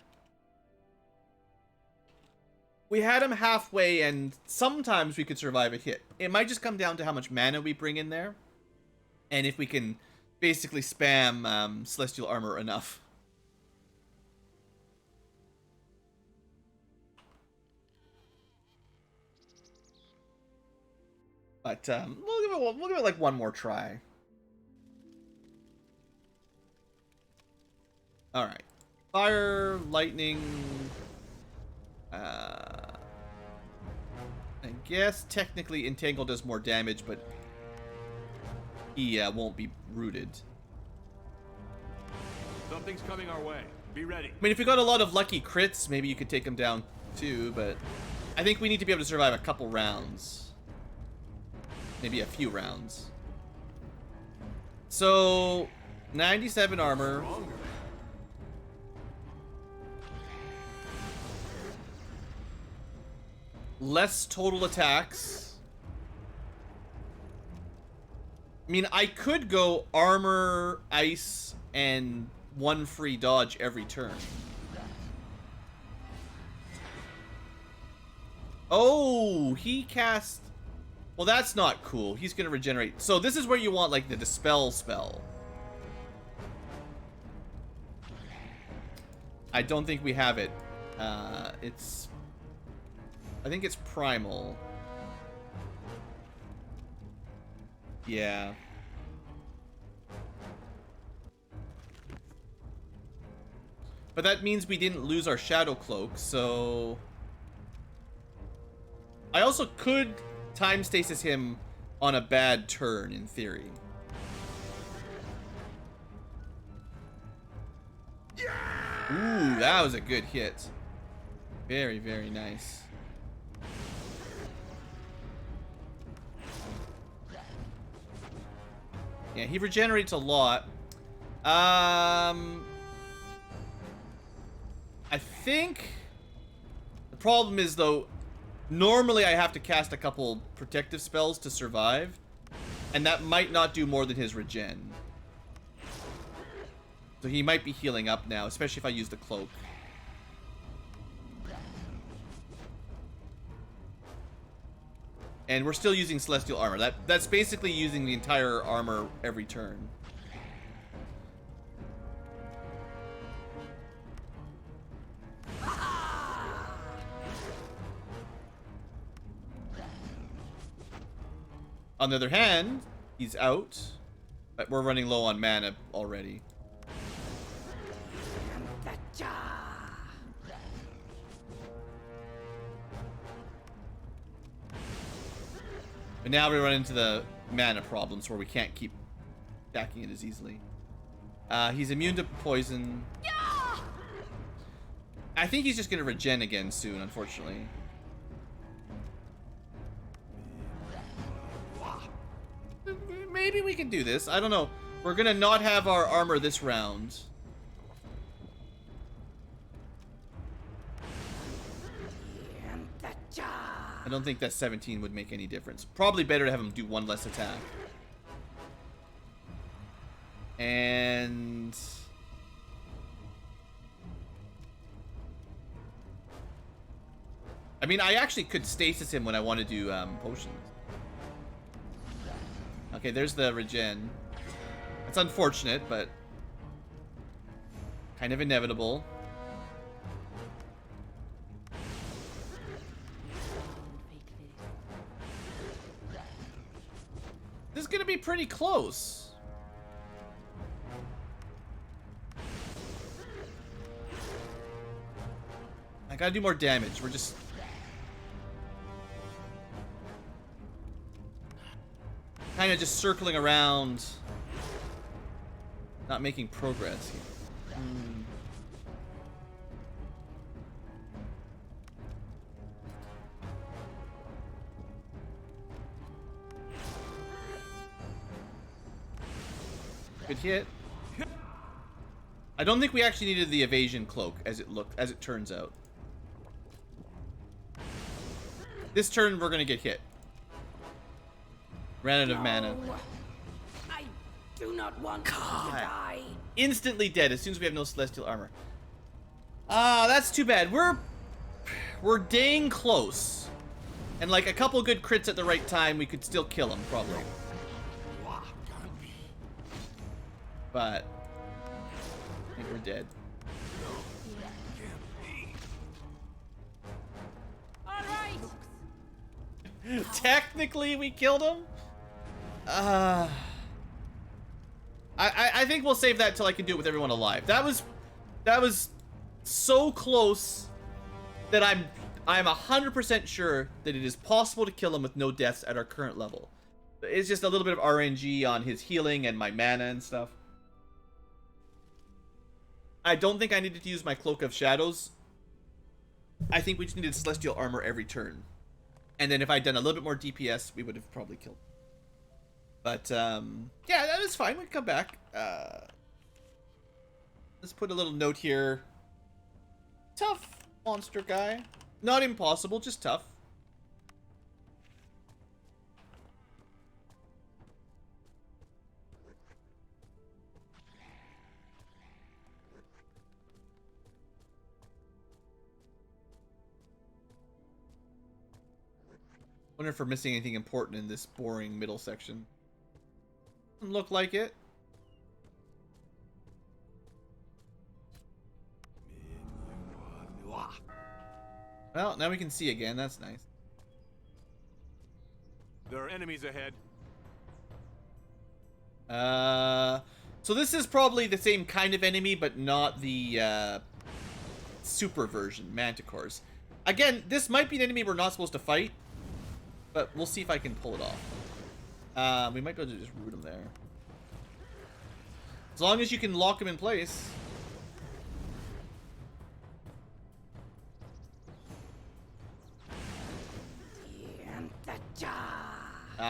we had him halfway, and sometimes we could survive a hit. It might just come down to how much mana we bring in there, and if we can basically spam Celestial Armor enough. But we'll give it like one more try. All right, fire, lightning. I guess technically Entangle does more damage, but he won't be rooted. Something's coming our way. Be ready. I mean, if we got a lot of lucky crits, maybe you could take him down too, but I think we need to be able to survive a couple rounds. Maybe a few rounds. So, 97 armor. Stronger. Less total attacks. I mean, I could go armor, ice, and one free dodge every turn. Oh, he cast... Well, that's not cool. He's going to regenerate. So this is where you want, like, the Dispel spell. I don't think we have it. It's... I think it's primal. Yeah. But that means we didn't lose our Shadow Cloak, so... I also could time stasis him on a bad turn, in theory. Ooh, that was a good hit. Very, very nice. Yeah, he regenerates a lot. I think the problem is, though, normally I have to cast a couple protective spells to survive, and that might not do more than his regen. So he might be healing up now, especially if I use the cloak. And we're still using Celestial Armor. That's basically using the entire armor every turn. On the other hand, he's out, but we're running low on mana already. But now we run into the mana problems where we can't keep stacking it as easily. He's immune to poison. I think he's just gonna regen again soon, unfortunately. Maybe we can do this. I don't know. We're gonna not have our armor this round. I don't think that 17 would make any difference. Probably better to have him do one less attack. And... I mean, I actually could stasis him when I want to do potions. Okay, there's the regen. It's unfortunate, but kind of inevitable. This is gonna be pretty close. I gotta do more damage. We're just... kind of just circling around, not making progress here. Good hit. I don't think we actually needed the evasion cloak as it turns out. This turn we're gonna get hit. Ran out of mana. I do not want to die. Instantly dead as soon as we have no celestial armor. That's too bad. We're dang close. And like a couple good crits at the right time, we could still kill him probably. But I think we're dead. All right. Technically, we killed him. I think we'll save that till I can do it with everyone alive. That was so close that I'm 100% sure that it is possible to kill him with no deaths at our current level. It's just a little bit of RNG on his healing and my mana and stuff. I don't think I needed to use my Cloak of Shadows. I think we just needed celestial armor every turn. And then if I'd done a little bit more DPS, we would have probably killed him. But, yeah, that is fine. We can come back. Let's put a little note here. Tough monster guy. Not impossible, just tough. Wonder if we're missing anything important in this boring middle section. Doesn't look like it. Well, now we can see again. That's nice. There are enemies ahead. So this is probably the same kind of enemy, but not the super version, manticores. Again, this might be an enemy we're not supposed to fight, but we'll see if I can pull it off. We might be able to just root him there. As long as you can lock him in place.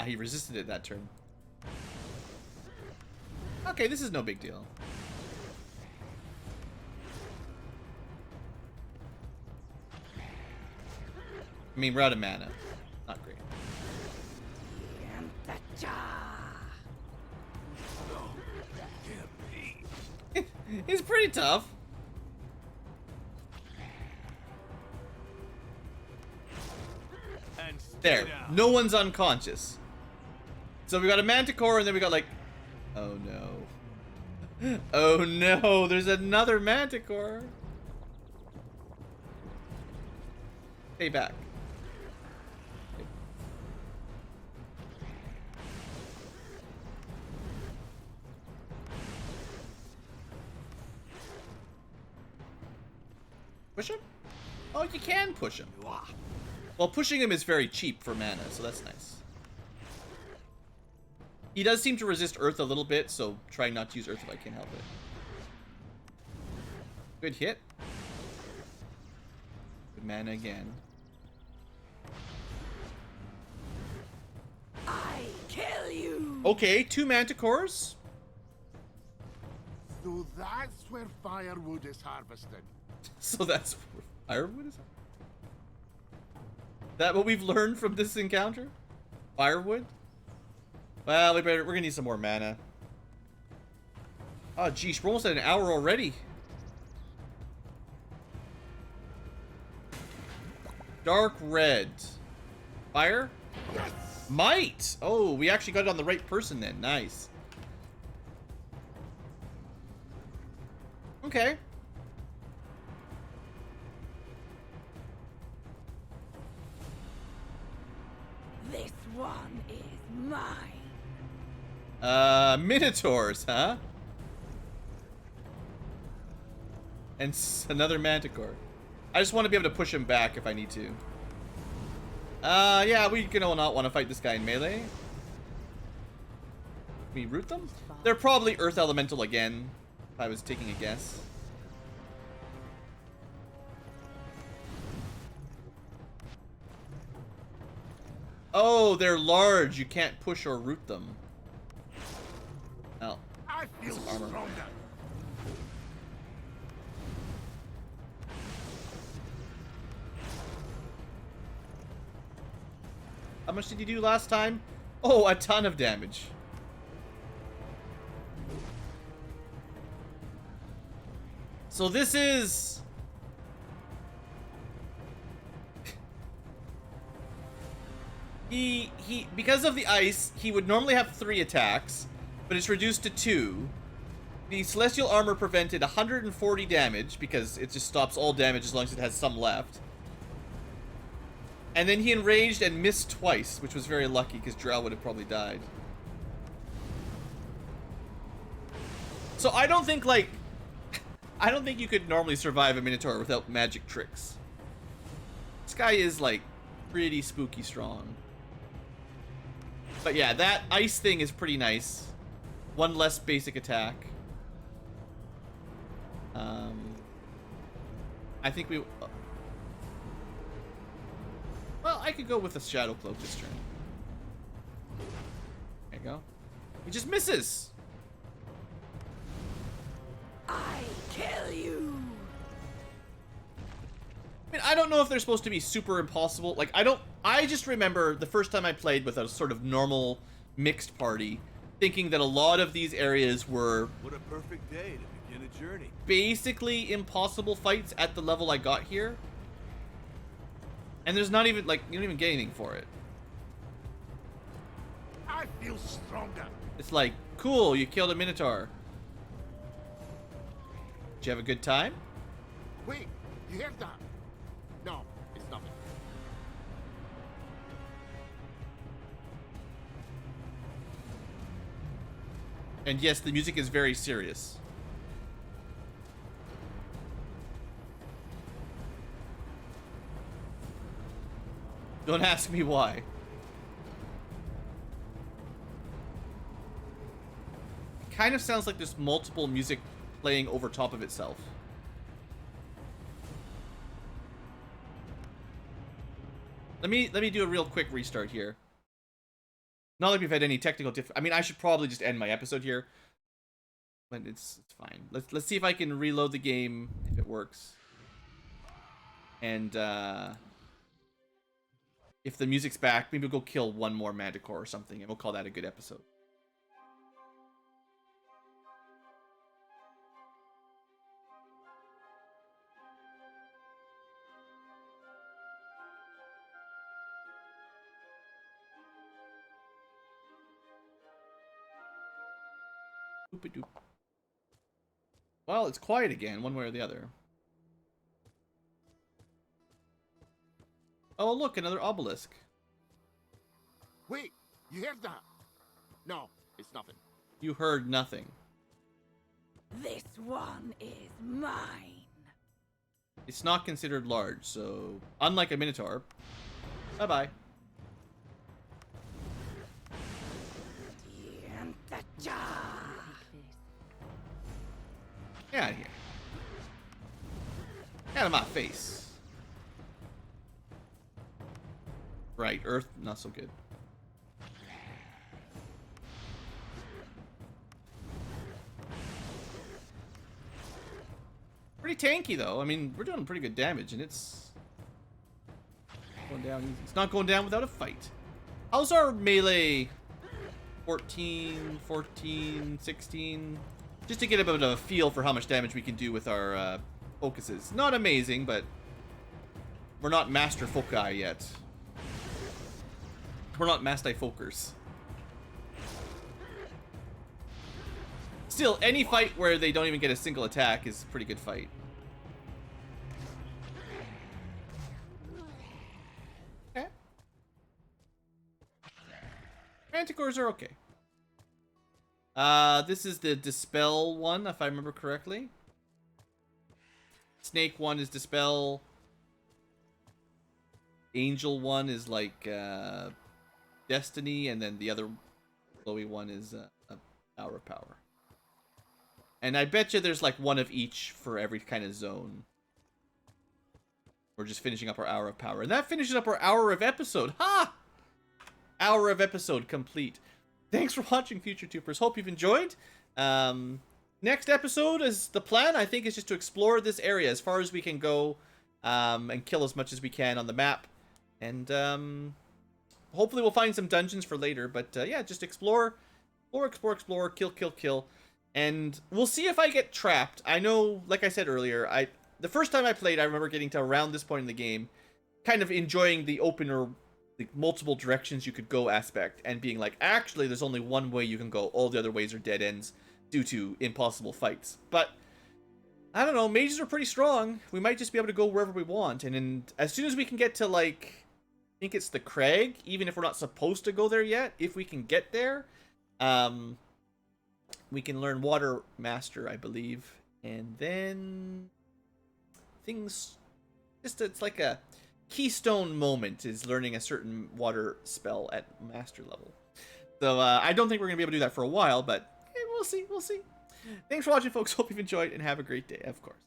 He resisted it that turn. Okay, this is no big deal. I mean, we're out of mana. Not great. He's pretty tough. And There. down. No one's unconscious. So we got a manticore and then we got like... Oh no. Oh no, there's another manticore. Stay back. Push him? Oh, you can push him. Well, pushing him is very cheap for mana, so that's nice. He does seem to resist Earth a little bit, so try not to use Earth if I can help it. Good hit. Good mana again. I kill you. Okay, 2 manticores. So that's where firewood is harvested. So that's firewood is that what we've learned from this encounter? Firewood? Well, we're gonna need some more mana. Oh geez, we're almost at an hour already. Dark red. Fire? Yes! Might! Oh, we actually got it on the right person then. Nice. Okay. This one is mine. Minotaurs, huh? And another manticore. I just want to be able to push him back if I need to. Yeah, we gonna not want to fight this guy in melee. Can we root them? They're probably Earth Elemental again, if I was taking a guess. Oh, they're large. You can't push or root them. Oh. I feel armor. stronger. How much did you do last time? Oh, a ton of damage. So this is... because of the ice, he would normally have 3 attacks, but it's reduced to 2. The Celestial Armor prevented 140 damage, because it just stops all damage as long as it has some left. And then he enraged and missed twice, which was very lucky, because Drow would have probably died. So I don't think, like... I don't think you could normally survive a Minotaur without magic tricks. This guy is, like, pretty spooky strong. But yeah, that ice thing is pretty nice. 1 less basic attack. I think we... Well, I could go with a Shadow Cloak this turn. There you go. He just misses! I kill you. I mean, I don't know if they're supposed to be super impossible. Like, I just remember the first time I played with a sort of normal mixed party, thinking that a lot of these areas were What a perfect day to begin a journey. basically impossible fights at the level I got here. And there's not even, like, you don't even get anything for it. I feel stronger. It's like, cool, you killed a Minotaur. Did you have a good time? Wait, you heard that? No, it's nothing. And yes, the music is very serious. Don't ask me why. It kind of sounds like there's multiple music playing over top of itself. Let me do a real quick restart here. Not like we've had any technical I mean, I should probably just end my episode here. But it's fine. Let's see if I can reload the game if it works. And if the music's back, maybe we'll go kill 1 more manticore or something, and we'll call that a good episode. Doop-a-doop. Well, it's quiet again, one way or the other. Oh, look, another obelisk. Wait, you heard that? No, it's nothing. You heard nothing. This one is mine. It's not considered large, so unlike a Minotaur. Bye-bye. Get out of here. Out of my face. Right, Earth, not so good. Pretty tanky though. I mean, we're doing pretty good damage, and it's going down. It's not going down without a fight. How's our melee? 14, 14, 16. Just to get a bit of a feel for how much damage we can do with our focuses. Not amazing, but we're not master foci yet. We're not master fokers. Still, any fight where they don't even get a single attack is a pretty good fight. Okay. Manticores are okay. This is the Dispel one, if I remember correctly. Snake one is Dispel. Angel one is like Destiny, and then the other glowy one is Hour of Power. And I bet you there's like one of each for every kind of zone. We're just finishing up our Hour of Power. And that finishes up our Hour of Episode. Ha! Hour of Episode complete. Thanks for watching, Future Tupers. Hope you've enjoyed. Next episode is the plan, I think, is just to explore this area as far as we can go. And kill as much as we can on the map. And hopefully we'll find some dungeons for later. But yeah, just explore. Explore. Kill. And we'll see if I get trapped. I know, like I said earlier, the first time I played, I remember getting to around this point in the game, kind of enjoying the opener, the multiple directions you could go aspect, and being like, actually, there's only one way you can go. All the other ways are dead ends due to impossible fights. But I don't know, mages are pretty strong. We might just be able to go wherever we want. And as soon as we can get to, like, I think it's the Crag, even if we're not supposed to go there yet, if we can get there, we can learn Water Master, I believe. And then things, it's like a keystone moment is learning a certain water spell at master level. So I don't think we're going to be able to do that for a while, but we'll see. Thanks for watching, folks. Hope you've enjoyed, and have a great day, of course.